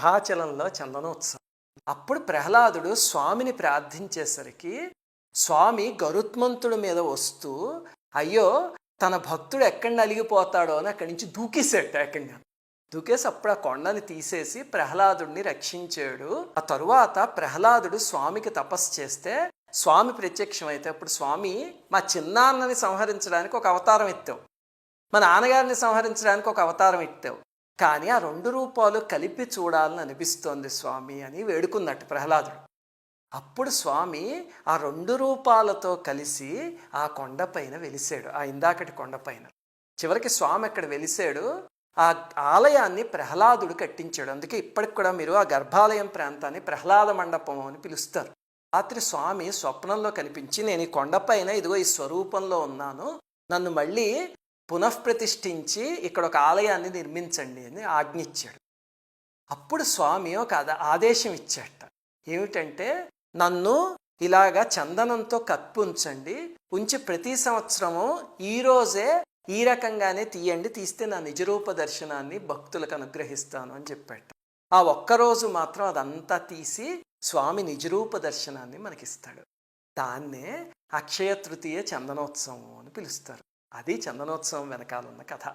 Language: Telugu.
సింహాచలంలో చందనోత్సవం. అప్పుడు ప్రహ్లాదుడు స్వామిని ప్రార్థించేసరికి స్వామి గరుత్మంతుడి మీద వస్తూ, అయ్యో తన భక్తుడు ఎక్కడ నలిగిపోతాడో అని అక్కడి నుంచి దూకేశాడు. ఏకంగా దూకేసి అప్పుడు ఆ కొండని తీసేసి ప్రహ్లాదుడిని రక్షించాడు. ఆ తరువాత ప్రహ్లాదుడు స్వామికి తపస్సు చేస్తే స్వామి ప్రత్యక్షమైతే అప్పుడు స్వామి, మా చిన్నాన్నని సంహరించడానికి ఒక అవతారం ఎత్తావు, మా నాన్నగారిని సంహరించడానికి ఒక అవతారం ఎత్తావు, కానీ ఆ రెండు రూపాలు కలిపి చూడాలని అనిపిస్తోంది స్వామి అని వేడుకున్నట్టు ప్రహ్లాదుడు. అప్పుడు స్వామి ఆ రెండు రూపాలతో కలిసి ఆ కొండపైన వెలిసాడు, ఆ ఇందాకటి కొండపైన. చివరికి స్వామి అక్కడ వెలిసాడు. ఆ ఆలయాన్ని ప్రహ్లాదుడు కట్టించాడు. అందుకే ఇప్పటికి కూడా మీరు ఆ గర్భాలయం ప్రాంతాన్ని ప్రహ్లాద మండపం అని పిలుస్తారు. రాత్రి స్వామి స్వప్నంలో కనిపించి, నేను ఈ కొండపైన ఇదిగో ఈ స్వరూపంలో ఉన్నాను, నన్ను మళ్ళీ పునఃప్రతిష్ఠించి ఇక్కడ ఒక ఆలయాన్ని నిర్మించండి అని ఆజ్ఞించాడు. అప్పుడు స్వామి ఒక ఆదేశం ఇచ్చాట. ఏమిటంటే, నన్ను ఇలాగా చందనంతో కప్పి ఉంచండి, ఉంచి ప్రతి సంవత్సరము ఈరోజే ఈ రకంగానే తీయండి, తీస్తే నా నిజరూప దర్శనాన్ని భక్తులకు అనుగ్రహిస్తాను అని చెప్పాట. ఆ ఒక్కరోజు మాత్రం అదంతా తీసి స్వామి నిజరూప దర్శనాన్ని మనకిస్తాడు. దాన్నే అక్షయ తృతీయ చందనోత్సవం అని పిలుస్తారు. అది చందనోత్సవం వెనకాలన్న కథ.